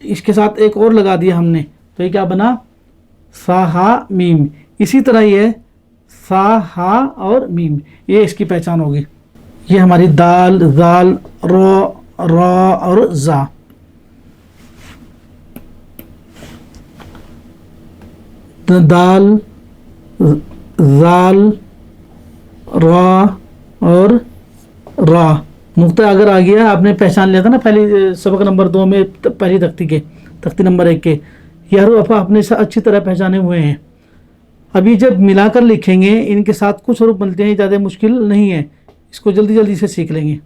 اس کے ساتھ ایک اور لگا دیا ہم نے تو یہ کیا بنا سا ہا میم. اسی طرح یہ سا ہا اور میم یہ اس کی پہچان ہوگی. یہ ہماری دال زال رو را اور زا. دال زال را اور را. نقطہ اگر آ گیا آپ نے پہچان لیا تھا نا پہلی سبق نمبر 2 میں پہلی تختی نمبر 1 کے یہ حروف آپ نے اچھی طرح پہچانے ہوئے ہیں. ابھی جب ملا کر لکھیں گے ان کے ساتھ کچھ حروف بنتے ہیں زیادہ مشکل نہیں ہے اس کو جلدی سے سیکھ لیں گے.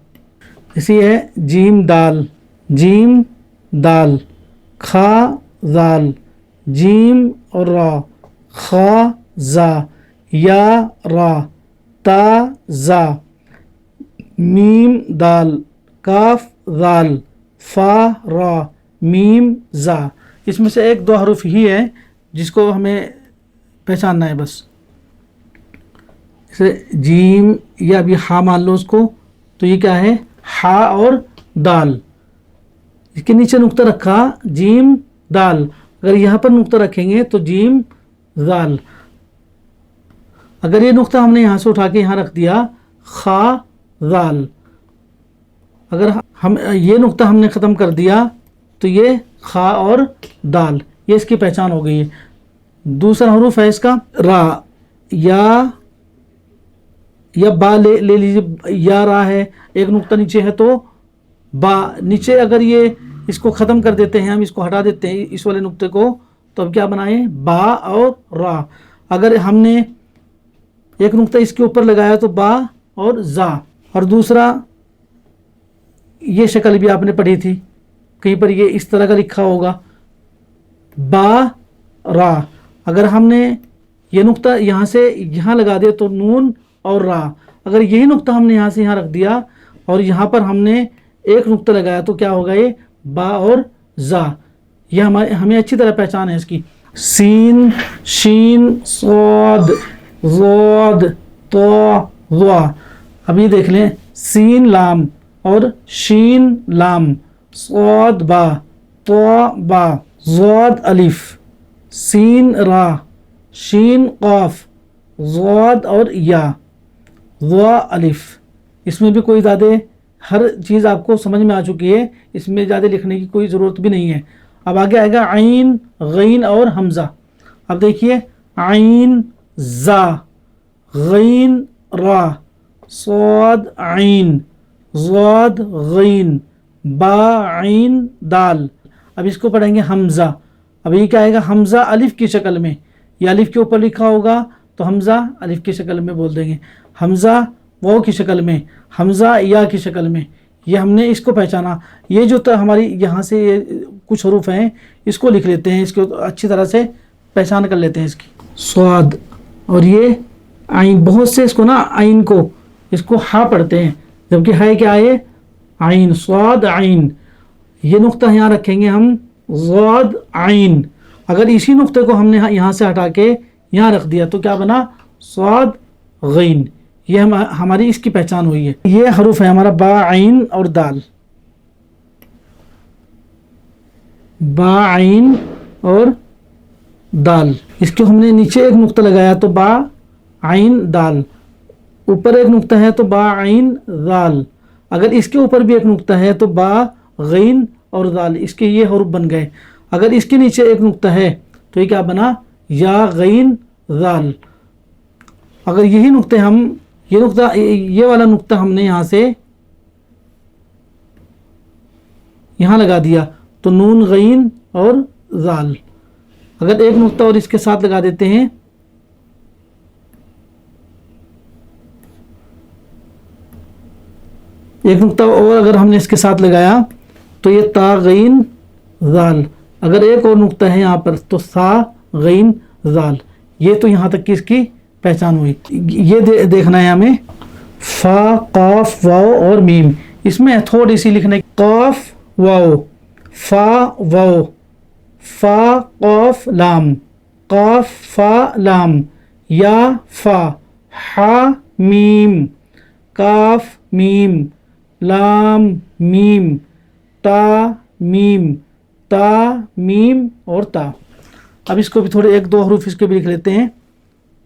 اسی ہے جیم دال کھا زال جیم اور را خا زا یا را تا زا میم دال کاف زال فا را میم زا. اس میں سے ایک دو حروف ہی ہے جس کو ہمیں پہچاننا ہے بس. جیسے جیم یا ابھی ہا مان لو اس کو تو یہ کیا ہے ہا اور دال. اس کے نیچے نقطہ رکھا جیم دال اگر یہاں پر نقطہ رکھیں گے تو جیم زال. اگر یہ نقطہ ہم نے یہاں سے اٹھا کے یہاں رکھ دیا خا زال. اگر ہم یہ نقطہ ہم نے ختم کر دیا تو یہ خا اور دال یہ اس کی پہچان ہو گئی ہے. دوسرا حروف ہے اس کا را یا با لے لیجیے یا را ہے ایک نقطہ نیچے ہے تو با نیچے اگر یہ اس کو ختم کر دیتے ہیں ہم اس کو ہٹا دیتے ہیں اس والے نقطے کو تو اب کیا بنائیں با اور را. اگر ہم نے ایک نقطہ اس کے اوپر لگایا تو با اور زا. اور دوسرا یہ شکل بھی آپ نے پڑھی تھی کہیں پر یہ اس طرح کا لکھا ہوگا با را. اگر ہم نے یہ نقطہ یہاں سے یہاں لگا دیا تو نون اور را. اگر یہی نقطہ ہم نے یہاں سے یہاں رکھ دیا اور یہاں پر ہم نے ایک نقطہ لگایا تو کیا ہوگا یہ با اور زا. یہ ہمیں اچھی طرح پہچان ہے اس کی. سین شین صاد ضاد طا ظا. ابھی دیکھ لیں سین لام اور شین لام صاد با طا با ضاد الف سین را شین قاف ضاد اور یا ضا الف. اس میں بھی کوئی زیادہ ہر چیز آپ کو سمجھ میں آ چکی ہے اس میں زیادہ لکھنے کی کوئی ضرورت بھی نہیں ہے. اب آگے آئے گا عین غین اور حمزہ. اب دیکھیے عین زا غین را صاد عین ضاد غین با عین دال. اب اس کو پڑھیں گے حمزہ. اب یہ کیا آئے گا حمزہ الف کی شکل میں یہ الف کے اوپر لکھا ہوگا تو حمزہ الف کی شکل میں بول دیں گے حمزہ واو کی شکل میں حمزہ یا کی شکل میں. یہ ہم نے اس کو پہچانا. یہ جو ہماری یہاں سے یہ کچھ حروف ہیں اس کو لکھ لیتے ہیں اس کو اچھی طرح سے پہچان کر لیتے ہیں اس کی. صاد اور یہ عین بہت سے اس کو نا عین کو اس کو ہا پڑھتے ہیں جبکہ ہے کیا ہے عین صاد عین. یہ نقطہ یہاں رکھیں گے ہم ضاد عین. اگر اسی نقطے کو ہم نے یہاں سے ہٹا کے یہاں رکھ دیا تو کیا بنا صاد غین. یہ ہماری اس کی پہچان ہوئی ہے. یہ حروف ہے ہمارا با عین اور دال. با عین اور دال اس کو ہم نے نیچے ایک نقطہ لگایا تو با عین دال. اوپر ایک نقطہ ہے تو با عین دال. اگر اس کے اوپر بھی ایک نقطہ ہے تو با غین اور دال اس کے یہ حروف بن گئے. اگر اس کے نیچے ایک نقطہ ہے تو یہ کیا بنا یا غین دال. اگر یہی نقطے ہم یہ والا نقطہ ہم نے یہاں سے یہاں لگا دیا تو نون غین اور دال. اگر ایک نقطہ اور اس کے ساتھ لگا دیتے ہیں ایک نقطہ اور اگر ہم نے اس کے ساتھ لگایا تو یہ تا غین دال. اگر ایک اور نقطہ ہے یہاں پر تو سا غین دال. یہ تو یہاں تک کی اس کی پہچان ہوئی. یہ دیکھنا ہے ہمیں فا قاف واو اور میم. اس میں تھوڑی سی لکھنے قاف واو فا واو فا قاف لام قاف فا لام یا فا ہا میم کاف میم لام میم تا میم تا میم اور تا. اب اس کو بھی تھوڑے ایک دو حروف اس کے بھی لکھ لیتے ہیں.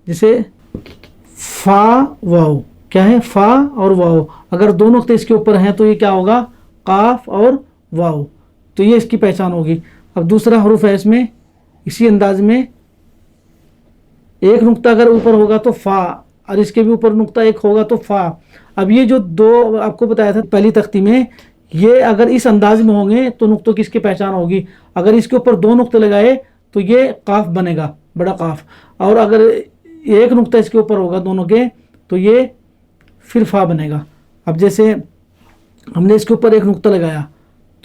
جیسے فا واو، کیا ہے فا اور واو، اگر دو نقطے اس کے اوپر ہیں تو یہ کیا ہوگا قاف اور واو، تو یہ اس کی پہچان ہوگی. اب دوسرا حروف ہے اس میں اسی انداز میں ایک نقطہ اگر اوپر ہوگا تو فا، اور اس کے بھی اوپر نقطہ ایک ہوگا تو فا. اب یہ جو دو آپ کو بتایا تھا پہلی تختی میں، یہ اگر اس انداز میں ہوں گے تو نقطوں کی اس کی پہچان ہوگی. اگر اس کے اوپر دو نقطے لگائے تو یہ قاف بنے گا، بڑا قاف، اور اگر ایک نقطہ اس کے اوپر ہوگا دونوں کے تو یہ پھر فا بنے گا. اب جیسے ہم نے اس کے اوپر ایک نقطہ لگایا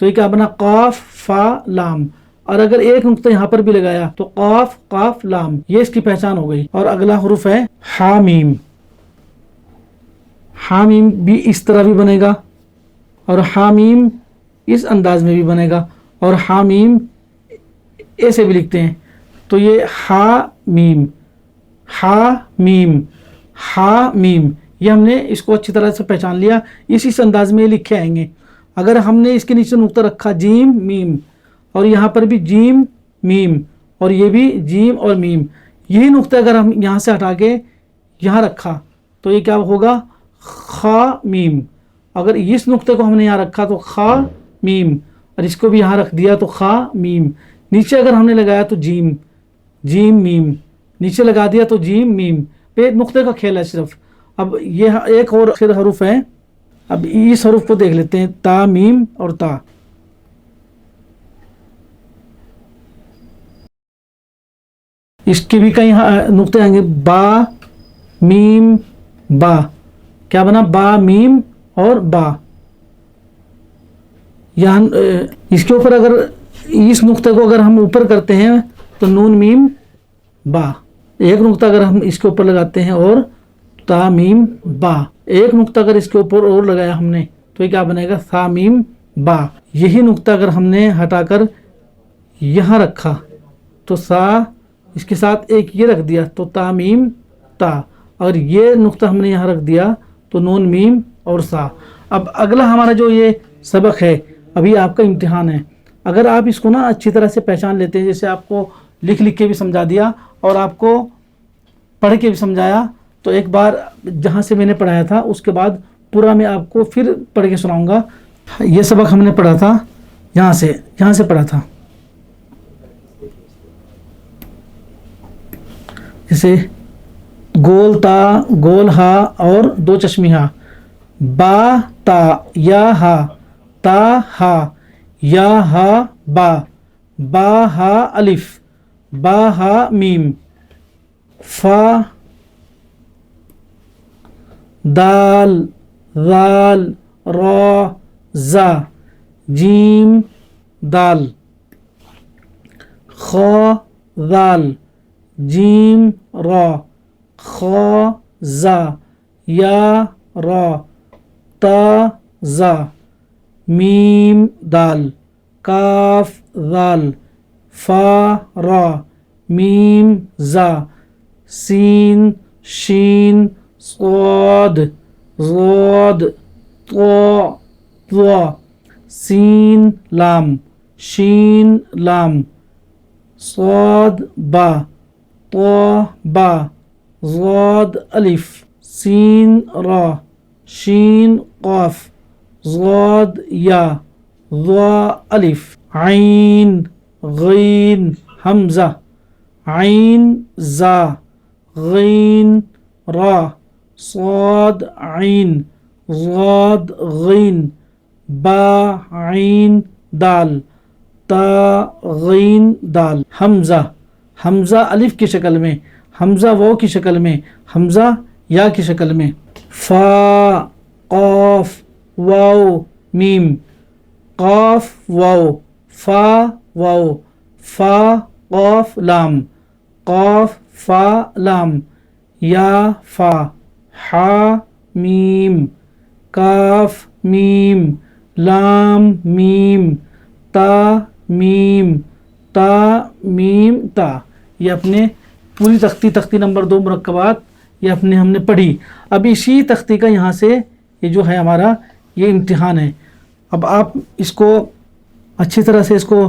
تو یہ کیا بنا قاف فا لام، اور اگر ایک نقطہ یہاں پر بھی لگایا تو قاف قاف لام، یہ اس کی پہچان ہو گئی. اور اگلا حروف ہے حامیم. حامیم بھی اس طرح بھی بنے گا، اور حامیم اس انداز میں بھی بنے گا، اور حامیم ایسے بھی لکھتے ہیں. تو یہ حامیم حامیم حامیم، یہ ہم نے اس کو اچھی طرح سے پہچان لیا. اسی انداز میں یہ لکھے آئیں گے. اگر ہم نے اس کے نیچے نقطہ رکھا جیم میم، اور یہاں پر بھی جیم میم، اور یہ بھی جیم اور میم، یہی نقطہ اگر ہم یہاں سے ہٹا کے یہاں رکھا تو یہ کیا ہوگا خا میم. اگر اس نقطے کو ہم نے یہاں رکھا تو خا میم، اور اس کو بھی یہاں رکھ دیا تو خا میم. نیچے اگر ہم نے لگایا تو جیم جیم میم، نیچے لگا دیا تو جیم میم. پہ نقطے کا کھیل ہے صرف. اب یہ ایک اور پھر حروف ہے. اب اس حروف کو دیکھ لیتے ہیں، تا میم اور تا. اس کے بھی کئی نقطے آئیں گے، با میم با، کیا بنا با میم اور با. یہاں اس کے اوپر اگر اس نقطے کو اگر ہم اوپر کرتے ہیں تو نون میم با. ایک نقطہ اگر ہم اس کے اوپر لگاتے ہیں اور تا میم با. ایک نقطہ اگر اس کے اوپر اور لگایا ہم نے تو یہ کیا بنے گا ثا میم با. یہی نقطہ اگر ہم نے ہٹا کر یہاں رکھا تو سا، اس کے ساتھ ایک یہ رکھ دیا تو تا میم تا، اور یہ نقطہ ہم نے یہاں رکھ دیا تو نون میم اور سا. اب اگلا ہمارا جو یہ سبق ہے، ابھی آپ کا امتحان ہے. اگر آپ اس کو نا اچھی طرح سے پہچان لیتے ہیں، جیسے آپ کو لکھ کے بھی سمجھا دیا اور آپ کو پڑھ کے بھی سمجھایا، تو ایک بار جہاں سے میں نے پڑھایا تھا اس کے بعد پورا میں آپ کو پھر پڑھ کے سناؤں گا. یہ سبق ہم نے پڑھا تھا یہاں سے پڑھا تھا. جیسے گول تا گول ہا اور دو چشمی ہا، با تا یا ہا تا ہا یا ہا با، با ہا الف با ہا میم، فا دال ذال را زا، جیم دال، خا ذال جیم را، خا زا یا را تا زا، میم دال، کاف ذال، فا را، میم زا، سین شین صاد ضاد طا ضا، سین لام شین لام، صاد با طا با، ضاد الف سین را، شین قاف، ضاد یا، ضا الف، عین غین حمزہ، عین زا، غین را، صاد عین، ضاد غین، با عین دال، تا غین دال، حمزہ حمزہ الف کی شکل میں، حمزہ واو کی شکل میں، حمزہ یا کی شکل میں، فا قاف واو میم، قاف واو فا واو، فا قاف لام، قاف فا لام، یا فا، حا میم، کاف میم، لام میم، تا میم، تا میم تا. یہ اپنے پوری تختی نمبر 2 مرکبات یہ اپنے ہم نے پڑھی. اب اسی تختی کا یہاں سے یہ جو ہے ہمارا یہ امتحان ہے. اب آپ اس کو اچھی طرح سے اس کو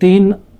3